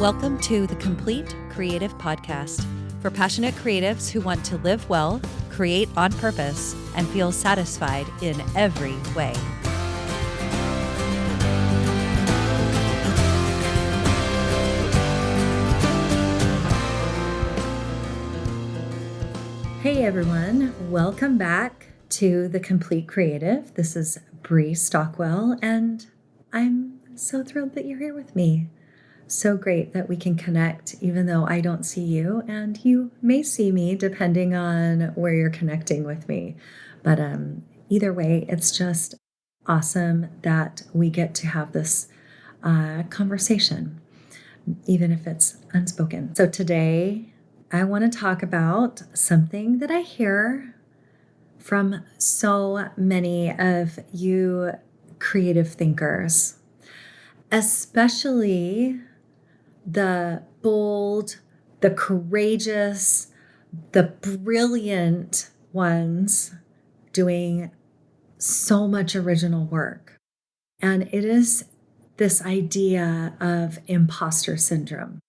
Welcome to the Complete Creative Podcast for passionate creatives who want to live well, create on purpose, and feel satisfied in every way. Hey everyone, welcome back to the Complete Creative. This is Brie Stockwell, and I'm so thrilled that you're here with me. So great that we can connect, even though I don't see you, and you may see me depending on where you're connecting with me. But either way, it's just awesome that we get to have this conversation, even if it's unspoken. So today, I want to talk about something that I hear from so many of you creative thinkers, especially the bold, the courageous, the brilliant ones doing so much original work. And it is this idea of imposter syndrome.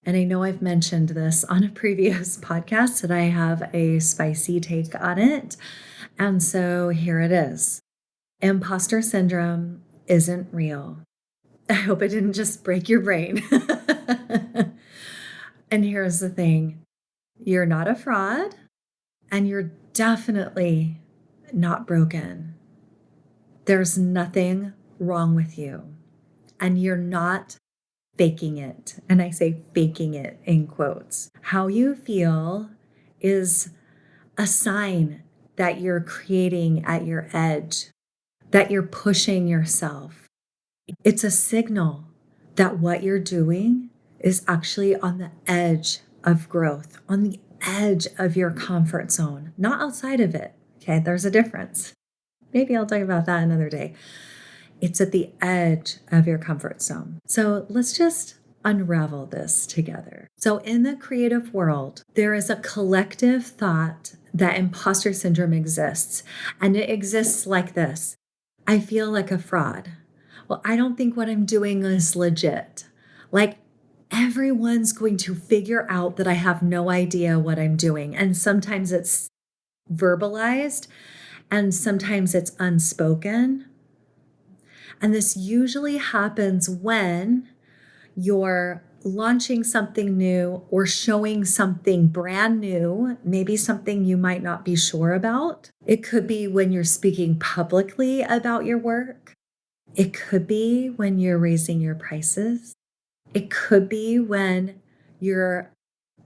And I know I've mentioned this on a previous podcast that I have a spicy take on it. And so here it is. Imposter syndrome isn't real. I hope it didn't just break your brain. And here's the thing. You're not a fraud, and you're definitely not broken. There's nothing wrong with you, and you're not faking it. And I say faking it in quotes. How you feel is a sign that you're creating at your edge, that you're pushing yourself. It's a signal that what you're doing is actually on the edge of growth, on the edge of your comfort zone, not outside of it. Okay, there's a difference. Maybe I'll talk about that another day. It's at the edge of your comfort zone. So let's just unravel this together. So in the creative world, there is a collective thought that imposter syndrome exists, and it exists like this. I feel like a fraud. Well, I don't think what I'm doing is legit. Like, everyone's going to figure out that I have no idea what I'm doing. And sometimes it's verbalized and sometimes it's unspoken. And this usually happens when you're launching something new or showing something brand new, maybe something you might not be sure about. It could be when you're speaking publicly about your work. It could be when you're raising your prices. It could be when you're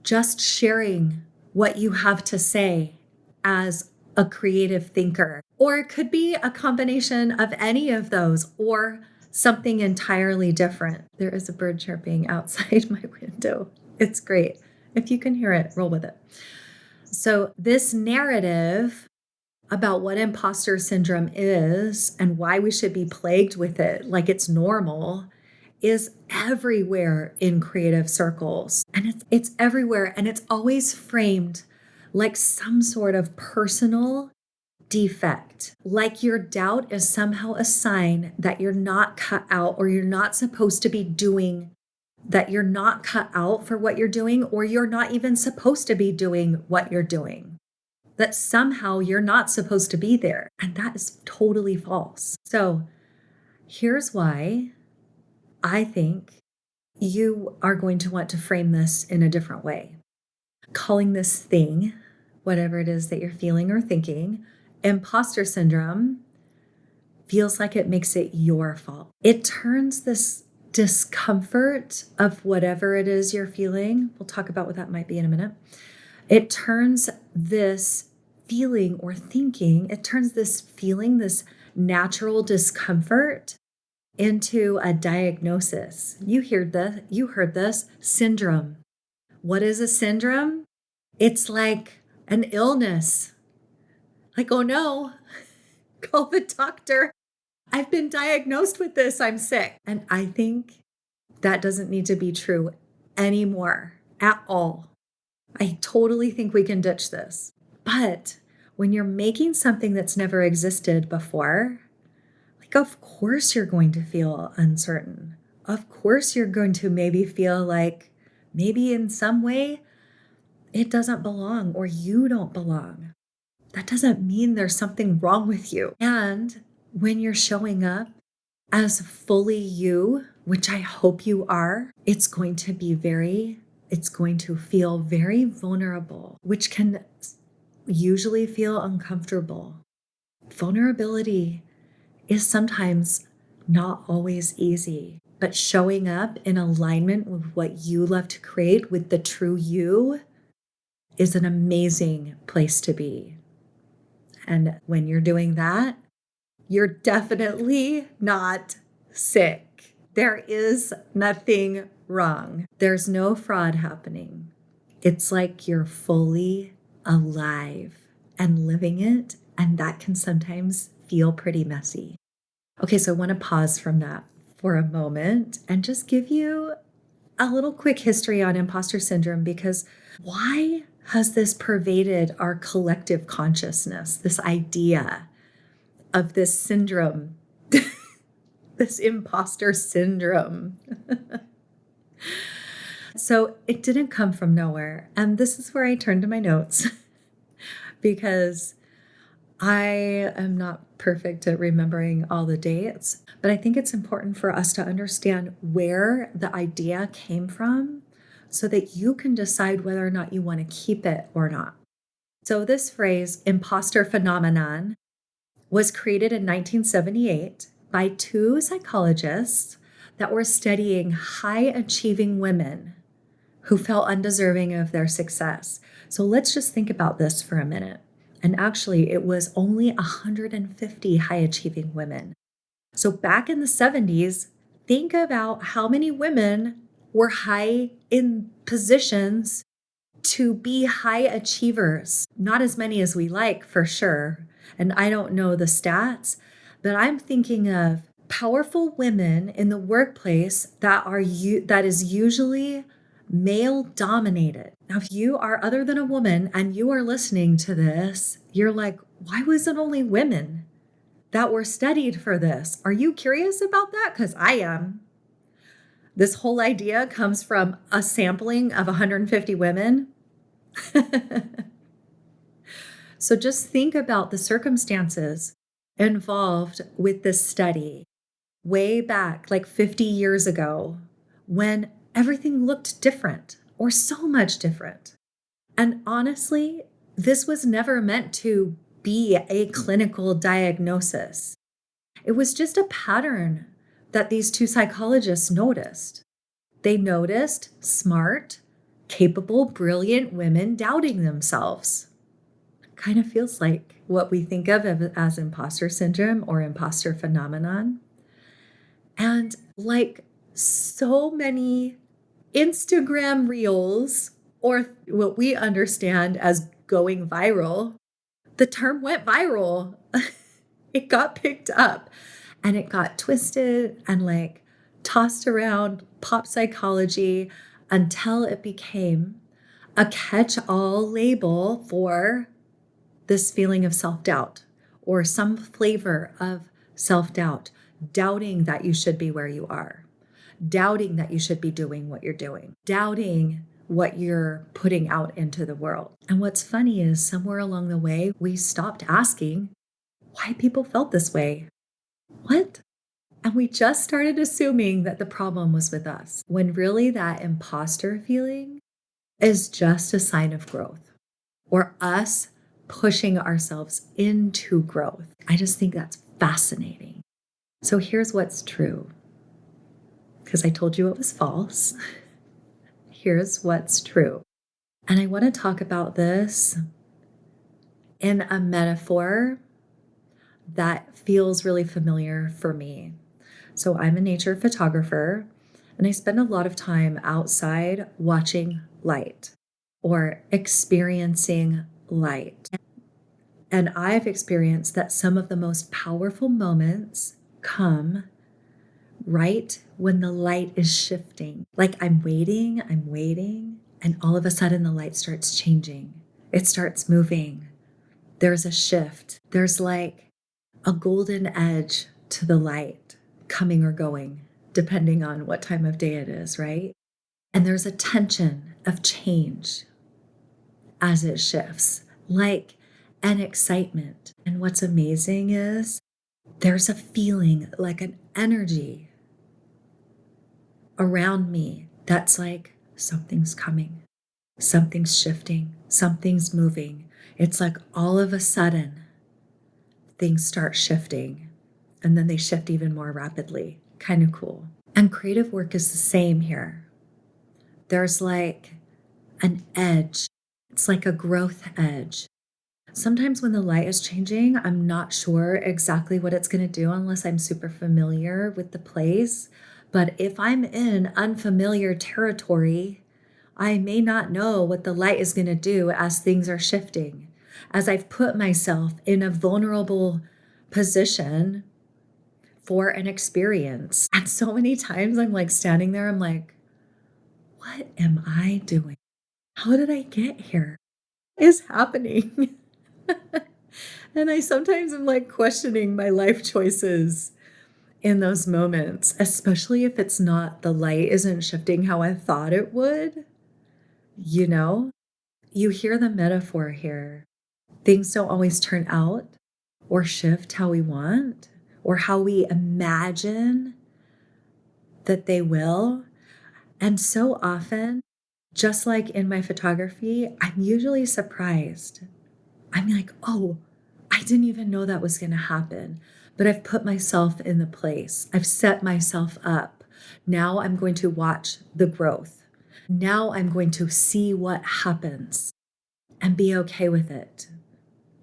just sharing what you have to say as a creative thinker. Or it could be a combination of any of those or something entirely different. There is a bird chirping outside my window. It's great. If you can hear it, roll with it. So this narrative about what imposter syndrome is and why we should be plagued with it like it's normal is everywhere in creative circles. And it's everywhere, and it's always framed like some sort of personal defect, like your doubt is somehow a sign that you're not cut out, or you're not supposed to be doing, that you're not cut out for what you're doing, or you're not even supposed to be doing what you're doing. That somehow you're not supposed to be there. And that is totally false. So here's why I think you are going to want to frame this in a different way. Calling this thing, whatever it is that you're feeling or thinking, imposter syndrome, feels like it makes it your fault. It turns this discomfort of whatever it is you're feeling, we'll talk about what that might be in a minute. It turns this feeling or thinking, it turns this feeling, this natural discomfort into a diagnosis. You heard this syndrome. What is a syndrome? It's like an illness. Like, oh no, call the doctor. I've been diagnosed with this. I'm sick. And I think that doesn't need to be true anymore at all. I totally think we can ditch this. But when you're making something that's never existed before, like, of course you're going to feel uncertain. of course you're going to maybe feel like maybe in some way it doesn't belong or you don't belong. That doesn't mean there's something wrong with you. And when you're showing up as fully you, which I hope you are, it's going to feel very vulnerable, which can usually feel uncomfortable. Vulnerability is sometimes not always easy, but showing up in alignment with what you love to create with the true you is an amazing place to be. And when you're doing that, you're definitely not sick. There is nothing wrong. There's no fraud happening. It's like you're fully alive and living it. And that can sometimes feel pretty messy. Okay, so I want to pause from that for a moment and just give you a little quick history on imposter syndrome, because why has this pervaded our collective consciousness, this idea of this syndrome, this imposter syndrome? So it didn't come from nowhere. And this is where I turn to my notes because I am not perfect at remembering all the dates, but I think it's important for us to understand where the idea came from so that you can decide whether or not you want to keep it or not. So this phrase, imposter phenomenon, was created in 1978 by two psychologists that were studying high achieving women who felt undeserving of their success. So let's just think about this for a minute. And actually, it was only 150 high achieving women. So back in the 70s, think about how many women were high in positions to be high achievers. Not as many as we like, for sure. And I don't know the stats, but I'm thinking of powerful women in the workplace that is usually male dominated. Now, if you are other than a woman and you are listening to this, you're like, why was it only women that were studied for this? Are you curious about that? Because I am. This whole idea comes from a sampling of 150 women. So just think about the circumstances involved with this study way back, like 50 years ago, when everything looked different or so much different. And honestly, this was never meant to be a clinical diagnosis. It was just a pattern that these two psychologists noticed. They noticed smart, capable, brilliant women doubting themselves. Kind of feels like what we think of as imposter syndrome or imposter phenomenon. And like so many Instagram reels, or what we understand as going viral, the term went viral. It got picked up and it got twisted and like tossed around pop psychology until it became a catch-all label for this feeling of self-doubt or some flavor of self-doubt, doubting that you should be where you are, doubting that you should be doing what you're doing, doubting what you're putting out into the world. And what's funny is somewhere along the way, we stopped asking why people felt this way. What? And we just started assuming that the problem was with us, when really that imposter feeling is just a sign of growth or us pushing ourselves into growth. I just think that's fascinating. So here's what's true, because I told you it was false. Here's what's true. And I want to talk about this in a metaphor that feels really familiar for me. So I'm a nature photographer, and I spend a lot of time outside watching light or experiencing light. And I've experienced that some of the most powerful moments come right when the light is shifting. Like I'm waiting, and all of a sudden the light starts changing. It starts moving. There's a shift. There's like a golden edge to the light coming or going. depending on what time of day it is, right? And there's a tension of change as it shifts, like an excitement. And what's amazing is there's a feeling, like an energy around me that's like something's coming, something's shifting, something's moving. It's like all of a sudden things start shifting and then they shift even more rapidly. Kind of cool. And creative work is the same here. There's like an edge, it's like a growth edge. Sometimes when the light is changing, I'm not sure exactly what it's going to do unless I'm super familiar with the place. But if I'm in unfamiliar territory, I may not know what the light is going to do as things are shifting. As I've put myself in a vulnerable position for an experience. And so many times I'm like standing there, I'm like, what am I doing? How did I get here? What is happening? And I sometimes am like questioning my life choices in those moments, especially if it's not the light isn't shifting how I thought it would. You know, you hear the metaphor here. Things don't always turn out or shift how we want or how we imagine that they will. And so often, just like in my photography, I'm usually surprised. I'm like, oh, I didn't even know that was going to happen. But I've put myself in the place, I've set myself up. Now I'm going to watch the growth. Now I'm going to see what happens and be okay with it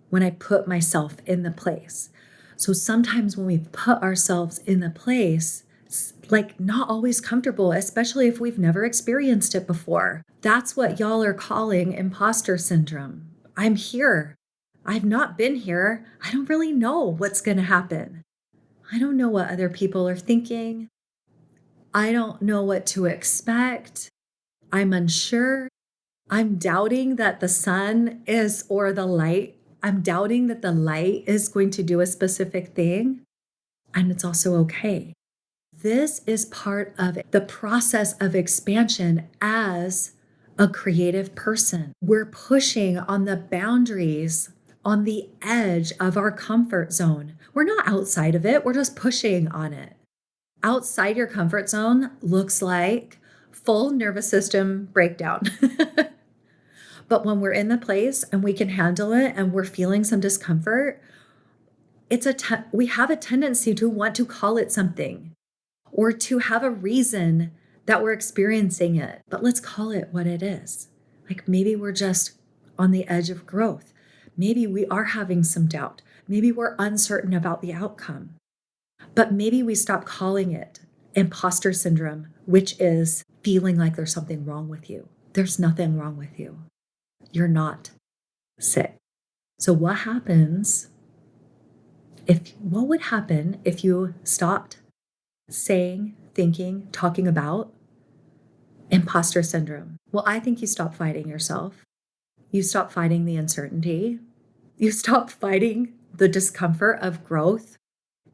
when I put myself in the place. So sometimes when we put ourselves in the place, it's like not always comfortable, especially if we've never experienced it before. That's what y'all are calling imposter syndrome. I'm here. I've not been here. I don't really know what's going to happen. I don't know what other people are thinking. I don't know what to expect. I'm unsure. I'm doubting that the sun is, or the light, I'm doubting that the light is going to do a specific thing. And it's also okay. This is part of the process of expansion as a creative person. We're pushing on the boundaries, on the edge of our comfort zone. We're not outside of it, we're just pushing on it. Outside your comfort zone looks like full nervous system breakdown. But when we're in the place and we can handle it and we're feeling some discomfort, we have a tendency to want to call it something or to have a reason that we're experiencing it. But let's call it what it is. Like maybe we're just on the edge of growth. Maybe we are having some doubt. Maybe we're uncertain about the outcome. But maybe we stop calling it imposter syndrome, which is feeling like there's something wrong with you. There's nothing wrong with you. You're not sick. So what would happen if you stopped saying, thinking, talking about imposter syndrome? Well, I think you stop fighting yourself. You stop fighting the uncertainty. You stop fighting the discomfort of growth.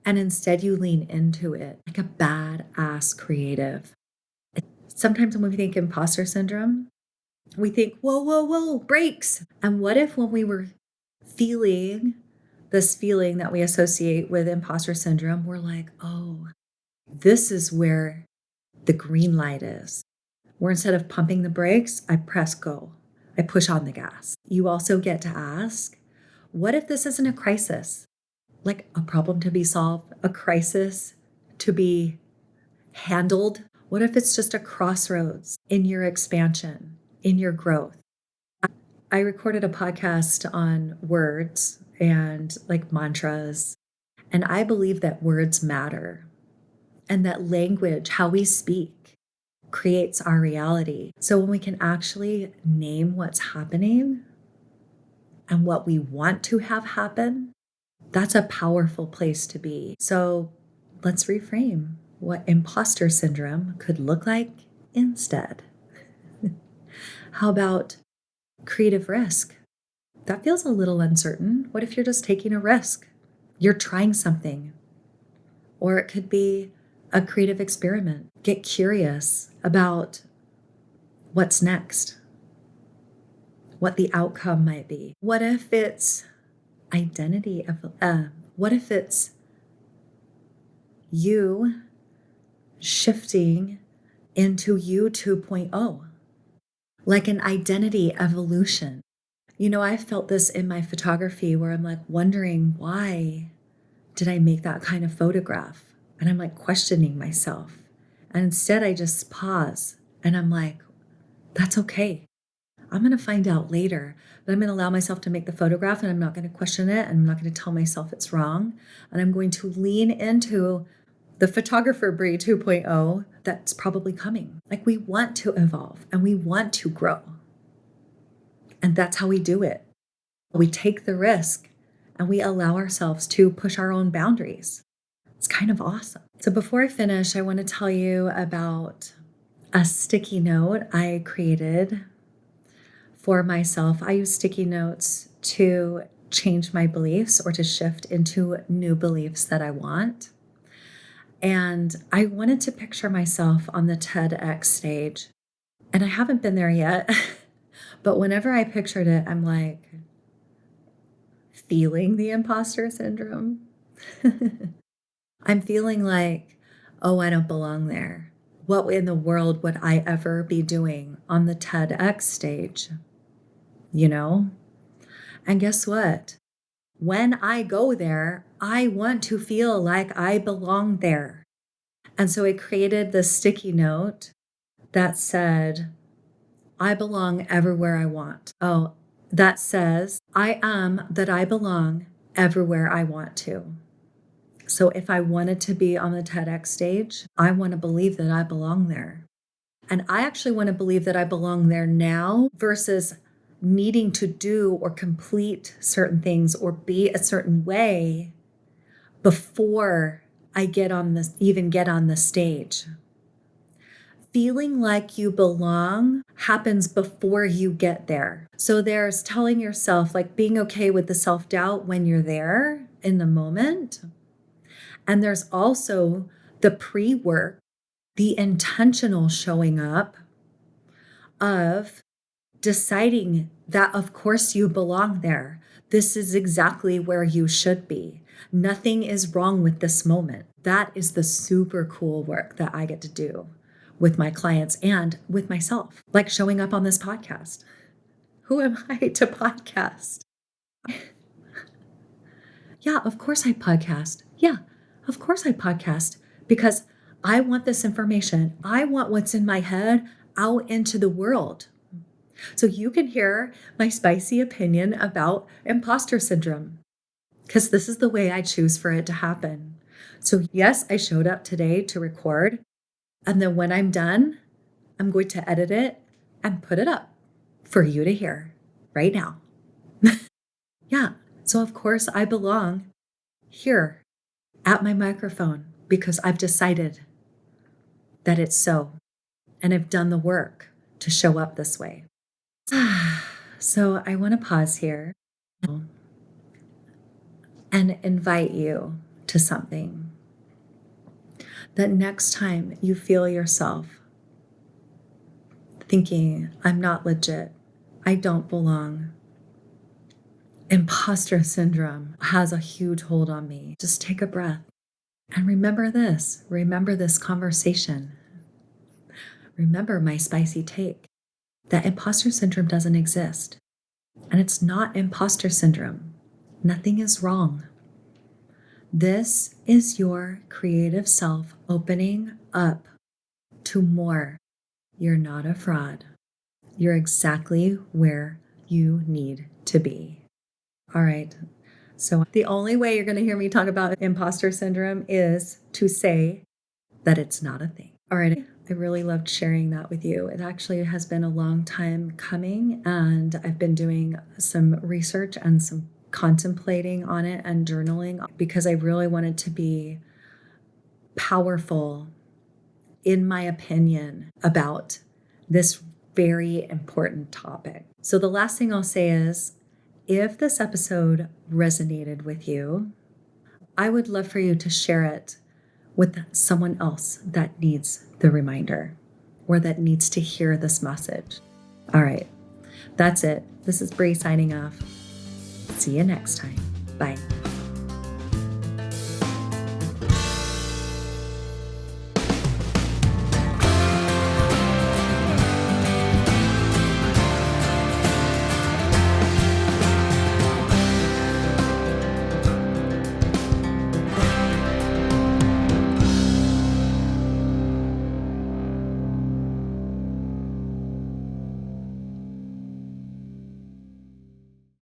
And instead you lean into it like a badass creative. Sometimes when we think imposter syndrome, we think, whoa, whoa, whoa, breaks. And what if when we were feeling this feeling that we associate with imposter syndrome, we're like, oh, this is where the green light is. Where instead of pumping the brakes, I press go. I push on the gas. You also get to ask, what if this isn't a crisis? Like a problem to be solved, a crisis to be handled? What if it's just a crossroads in your expansion, in your growth? I recorded a podcast on words and like mantras, and I believe that words matter and that language, how we speak, creates our reality. So when we can actually name what's happening and what we want to have happen, that's a powerful place to be. So let's reframe what imposter syndrome could look like instead. How about creative risk? That feels a little uncertain. What if you're just taking a risk? You're trying something. Or it could be a creative experiment. Get curious about what's next, what the outcome might be. What if it's identity of, what if it's you shifting into you 2.0, like an identity evolution? I felt this in my photography where I'm like wondering, why did I make that kind of photograph? And I'm like questioning myself. And instead, I just pause and I'm like, that's okay. I'm going to find out later, but I'm going to allow myself to make the photograph and I'm not going to question it. And I'm not going to tell myself it's wrong. And I'm going to lean into the photographer Brie 2.0 that's probably coming. Like, we want to evolve and we want to grow. And that's how we do it. We take the risk and we allow ourselves to push our own boundaries. It's kind of awesome. So before I finish, I want to tell you about a sticky note I created for myself. I use sticky notes to change my beliefs or to shift into new beliefs that I want. And I wanted to picture myself on the TEDx stage. And I haven't been there yet. But whenever I pictured it, I'm like feeling the imposter syndrome. I'm feeling like, oh, I don't belong there. What in the world would I ever be doing on the TEDx stage? And guess what? When I go there, I want to feel like I belong there. And so I created this sticky note that said, I belong everywhere I want. Oh, that says, I am that I belong everywhere I want to. So if I wanted to be on the TEDx stage, I want to believe that I belong there. And I actually want to believe that I belong there now versus needing to do or complete certain things or be a certain way before I even get on the stage. Feeling like you belong happens before you get there. So there's telling yourself, like being okay with the self-doubt when you're there in the moment. And there's also the pre-work, the intentional showing up of deciding that, of course, you belong there. This is exactly where you should be. Nothing is wrong with this moment. That is the super cool work that I get to do with my clients and with myself, like showing up on this podcast. Who am I to podcast? Yeah, of course I podcast. Yeah, of course I podcast because I want this information. I want what's in my head out into the world. So you can hear my spicy opinion about imposter syndrome because this is the way I choose for it to happen. So yes, I showed up today to record. And then when I'm done, I'm going to edit it and put it up for you to hear right now. Yeah. So of course I belong here at my microphone because I've decided that it's so. And I've done the work to show up this way. So I want to pause here and invite you to something. That next time you feel yourself thinking, I'm not legit, I don't belong, imposter syndrome has a huge hold on me, just take a breath and remember this conversation. Remember my spicy take that imposter syndrome doesn't exist. And it's not imposter syndrome. Nothing is wrong. This is your creative self opening up to more. You're not a fraud. You're exactly where you need to be. All right. So the only way you're going to hear me talk about imposter syndrome is to say that it's not a thing. All right. I really loved sharing that with you. It actually has been a long time coming, and I've been doing some research and some contemplating on it and journaling because I really wanted to be powerful in my opinion about this very important topic. So the last thing I'll say is, if this episode resonated with you, I would love for you to share it with someone else that needs the reminder or that needs to hear this message. All right, that's it. This is Brie signing off. See you next time. Bye.